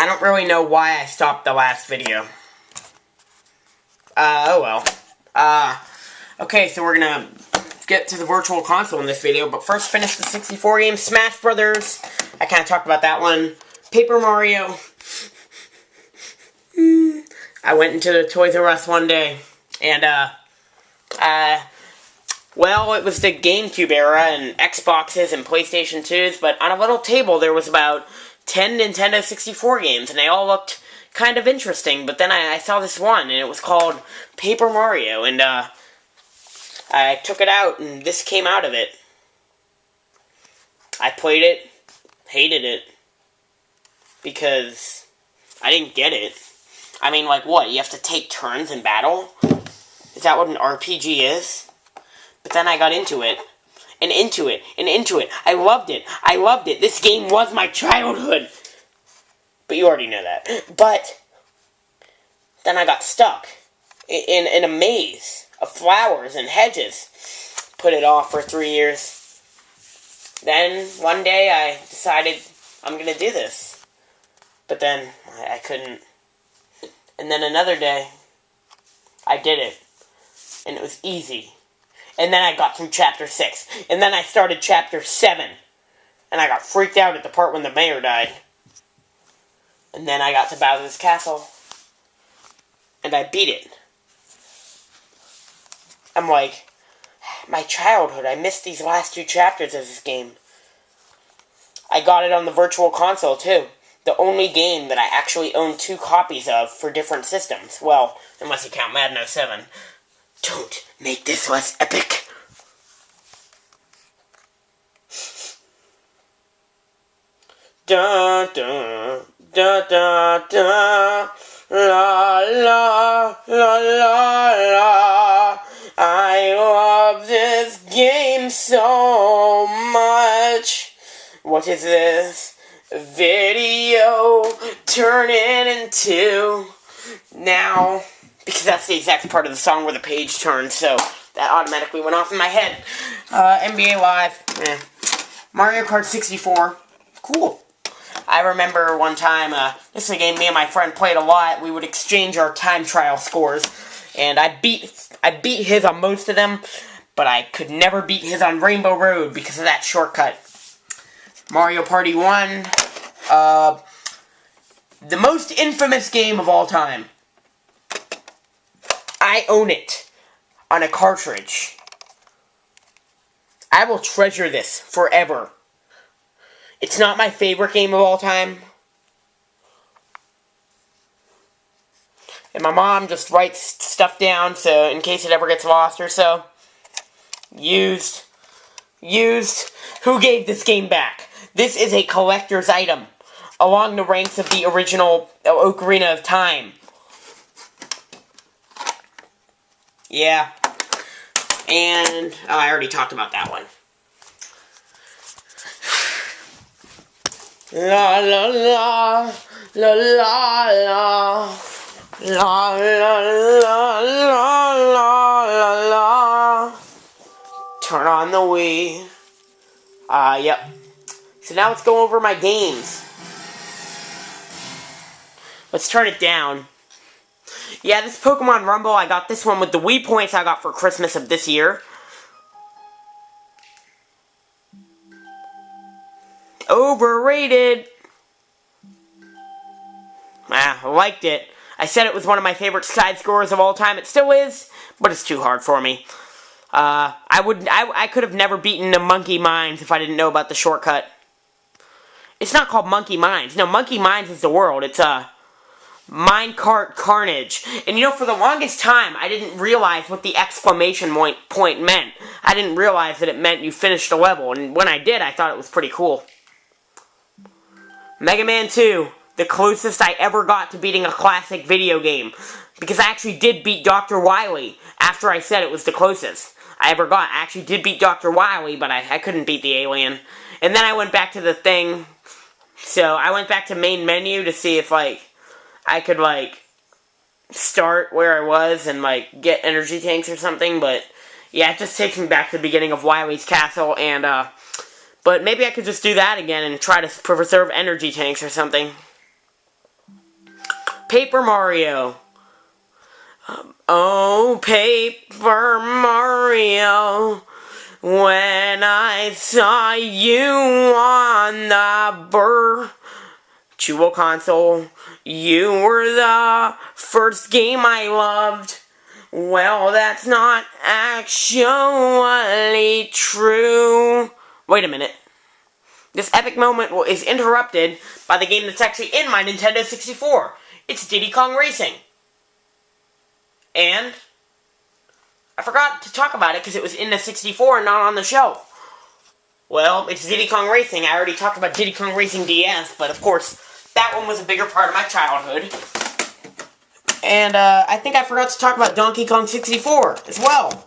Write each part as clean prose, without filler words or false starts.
I don't really know why I stopped the last video. Oh well. Okay, so we're gonna get to the Virtual Console in this video, but first finish the 64 game Smash Brothers. I kind of talked about that one. Paper Mario. I went into the Toys R Us one day, and well, it was the GameCube era and Xboxes and PlayStation 2s, but on a little table there was about 10 Nintendo 64 games, and they all looked kind of interesting, but then I saw this one, and it was called Paper Mario, and I took it out, and this came out of it. I played it, hated it, because I didn't get it. I mean, like, what? You have to take turns in battle? Is that what an RPG is? But then I got into it, and into it, and into it. I loved it. I loved it. This game was my childhood. But you already know that. But then I got stuck in a maze of flowers and hedges. Put it off for 3 years. Then, one day, I decided I'm going to do this. But then, I couldn't. And then another day, I did it. And it was easy. And then I got through Chapter 6. And then I started Chapter 7. And I got freaked out at the part when the mayor died. And then I got to Bowser's Castle. And I beat it. I'm like, my childhood, I missed these last 2 chapters of this game. I got it on the Virtual Console, too. The only game that I actually own 2 copies of for different systems. Well, unless you count Madden 07. Don't make this less epic. Da da da da da la la la la la. I love this game so much. What is this? Video turning into now. Because that's the exact part of the song where the page turns, so that automatically went off in my head. NBA Live, Mario Kart 64, cool. I remember one time, this is a game me and my friend played a lot. We would exchange our time trial scores, and I beat his on most of them, but I could never beat his on Rainbow Road because of that shortcut. Mario Party 1, the most infamous game of all time. I own it on a cartridge. I will treasure this forever. It's not my favorite game of all time. And my mom just writes stuff down so in case it ever gets lost or so. Used. Who gave this game back? This is a collector's item along the ranks of the original Ocarina of Time. Yeah. And I already talked about that one. La la la la la la la la la la la. Turn on the Wii. Yep. So now let's go over my games. Let's turn it down. Yeah, this Pokemon Rumble, I got this one with the Wii points I got for Christmas of this year. Overrated. I liked it. I said it was one of my favorite side scores of all time. It still is, but it's too hard for me. I could have never beaten the Monkey Mines if I didn't know about the shortcut. It's not called Monkey Mines. No, Monkey Mines is the world. It's Minecart Carnage. And you know, for the longest time, I didn't realize what the exclamation point meant. I didn't realize that it meant you finished the level. And when I did, I thought it was pretty cool. Mega Man 2. The closest I ever got to beating a classic video game. Because I actually did beat Dr. Wily after I said it was the closest I ever got. I actually did beat Dr. Wily, but I couldn't beat the alien. And then I went back to the thing. So I went back to main menu to see if, I could, start where I was and, get energy tanks or something. But, yeah, it just takes me back to the beginning of Wily's Castle. And, but maybe I could just do that again and try to preserve energy tanks or something. Paper Mario. Oh, Paper Mario, when I saw you on the Virtual Console, you were the first game I loved. Well, that's not actually true. Wait a minute. This epic moment is interrupted by the game that's actually in my Nintendo 64. It's Diddy Kong Racing. And I forgot to talk about it because it was in the 64 and not on the show. Well, it's Diddy Kong Racing. I already talked about Diddy Kong Racing DS, but of course, that one was a bigger part of my childhood. And I think I forgot to talk about Donkey Kong 64 as well.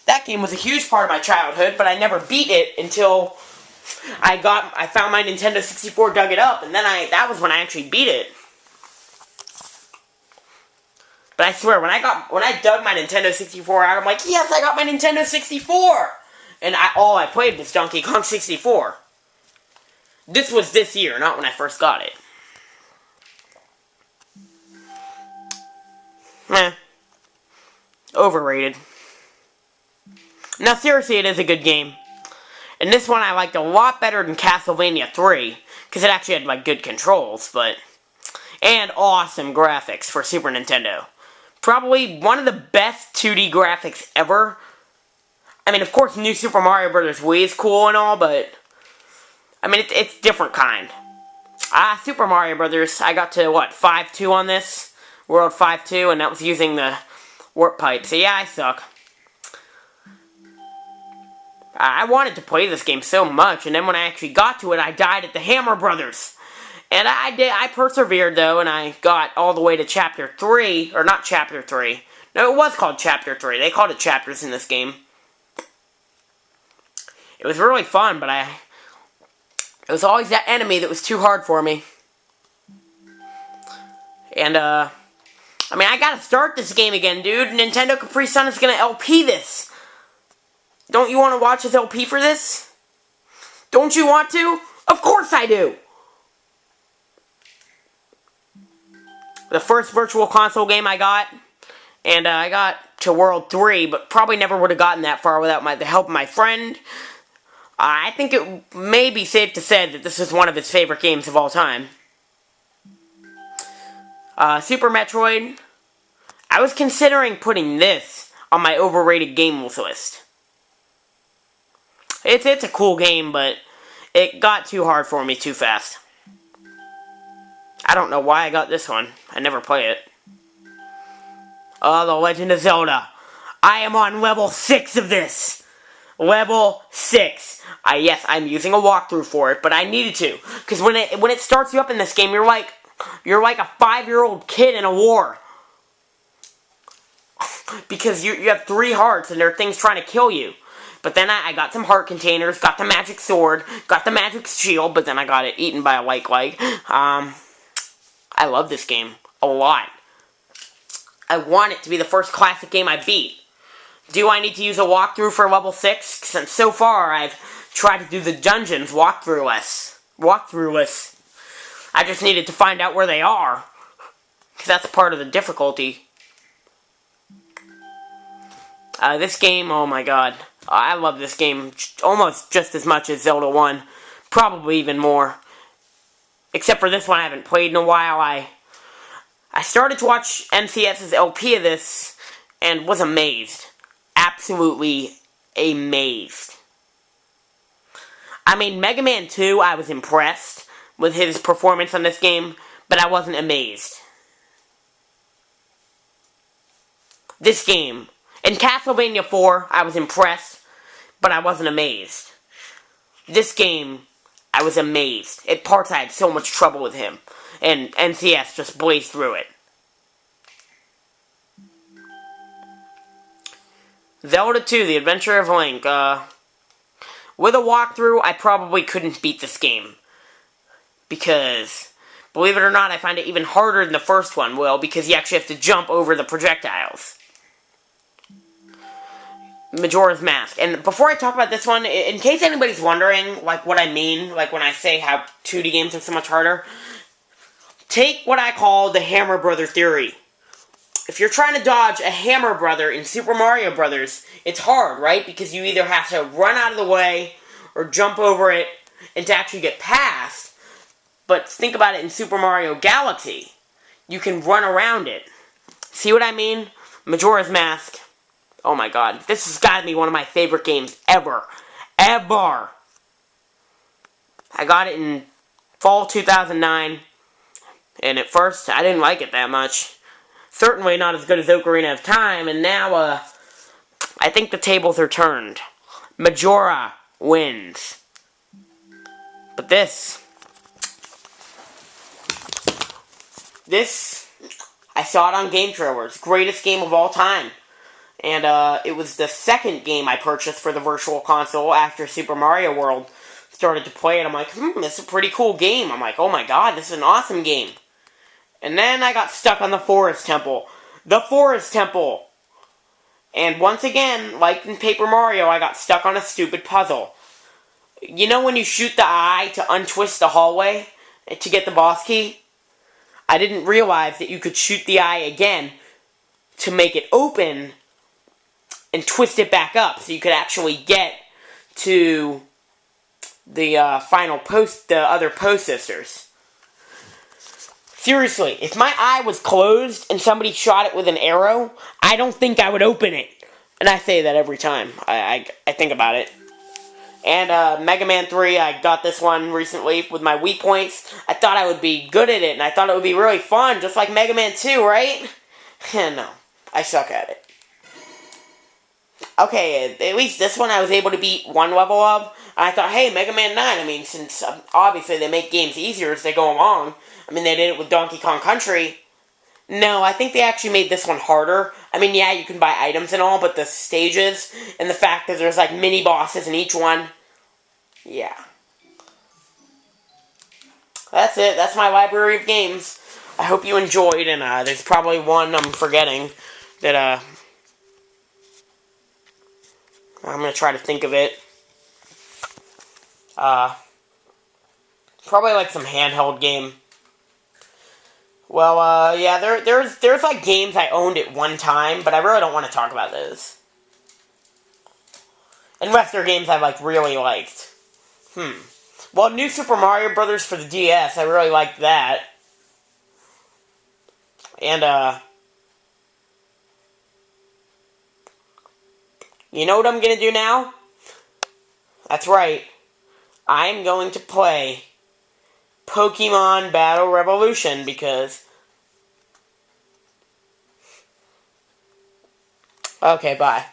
That game was a huge part of my childhood, but I never beat it until I found my Nintendo 64, dug it up, and then that was when I actually beat it. But I swear, when I dug my Nintendo 64 out, I'm like, yes, I got my Nintendo 64! And all I played was Donkey Kong 64. This was this year, not when I first got it. Meh. Overrated. Now, seriously, it is a good game. And this one I liked a lot better than Castlevania 3, because it actually had, like, good controls, and awesome graphics for Super Nintendo. Probably one of the best 2D graphics ever. I mean, of course, New Super Mario Bros. Wii is cool and all, but I mean, it's different kind. Super Mario Bros. I got to, 5-2 on this? World 5-2, and that was using the warp pipe. So yeah, I suck. I wanted to play this game so much, and then when I actually got to it, I died at the Hammer Brothers. And I persevered, though, and I got all the way to Chapter 3, or not Chapter 3. No, it was called Chapter 3. They called it chapters in this game. It was really fun, but it was always that enemy that was too hard for me. And, I mean, I gotta start this game again, dude. Nintendo Capri Sun is gonna LP this. Don't you want to watch his LP for this? Don't you want to? Of course I do! The first Virtual Console game I got, and I got to World 3, but probably never would have gotten that far without the help of my friend. I think it may be safe to say that this is one of his favorite games of all time. Super Metroid. I was considering putting this on my overrated games list. It's a cool game, but it got too hard for me too fast. I don't know why I got this one. I never play it. The Legend of Zelda. I am on level 6 of this. Level 6. Yes, I'm using a walkthrough for it, but I needed to. Because when it starts you up in this game, you're like a 5-year-old kid in a war. Because you have 3 hearts and there are things trying to kill you. But then I got some heart containers, got the magic sword, got the magic shield, but then I got it eaten by a like. I love this game a lot. I want it to be the first classic game I beat. Do I need to use a walkthrough for level 6? Since so far I've tried to do the dungeons walkthrough-less. I just needed to find out where they are. Because that's part of the difficulty. This game, oh my god. I love this game almost just as much as Zelda 1. Probably even more. Except for this one I haven't played in a while. I started to watch NCS's LP of this and was amazed. Absolutely amazed. I mean, Mega Man 2, I was impressed with his performance on this game, but I wasn't amazed. This game. In Castlevania 4, I was impressed, but I wasn't amazed. This game, I was amazed. At parts I had so much trouble with him, and NCS just blazed through it. Zelda 2, The Adventure of Link. With a walkthrough, I probably couldn't beat this game. Because, believe it or not, I find it even harder than the first one, because you actually have to jump over the projectiles. Majora's Mask. And before I talk about this one, in case anybody's wondering, what I mean, when I say how 2D games are so much harder, Take what I call the Hammer Brother theory. If you're trying to dodge a Hammer Brother in Super Mario Brothers, it's hard, right? Because you either have to run out of the way or jump over it and to actually get past. But think about it in Super Mario Galaxy. You can run around it. See what I mean? Majora's Mask. Oh my god. This has got to be one of my favorite games ever. Ever. I got it in fall 2009. And at first, I didn't like it that much. Certainly not as good as Ocarina of Time. And now, I think the tables are turned. Majora wins. But this, I saw it on Game Trailers. Greatest game of all time. And it was the second game I purchased for the Virtual Console after Super Mario World. Started to play it. I'm like, this is a pretty cool game. I'm like, oh my god, this is an awesome game. And then I got stuck on the Forest Temple. The Forest Temple! And once again, like in Paper Mario, I got stuck on a stupid puzzle. You know when you shoot the eye to untwist the hallway to get the boss key? I didn't realize that you could shoot the eye again to make it open and twist it back up so you could actually get to the final post, the other Post Sisters. Seriously, if my eye was closed and somebody shot it with an arrow, I don't think I would open it. And I say that every time I think about it. And Mega Man 3, I got this one recently with my Wii points. I thought I would be good at it, and I thought it would be really fun, just like Mega Man 2, right? No, I suck at it. Okay, at least this one I was able to beat one level of. And I thought, hey, Mega Man 9, I mean, since obviously they make games easier as they go along. I mean, they did it with Donkey Kong Country. No, I think they actually made this one harder. I mean, yeah, you can buy items and all, but the stages and the fact that there's like mini bosses in each one. Yeah. That's it. That's my library of games. I hope you enjoyed, and there's probably one I'm forgetting that I'm going to try to think of it. Probably like some handheld game. Well, yeah, there's like games I owned at one time, but I really don't want to talk about those. Unless they're games I like really liked. Well, New Super Mario Brothers for the DS, I really liked that. And you know what I'm gonna do now? That's right. I'm going to play Pokemon Battle Revolution because... Okay, bye.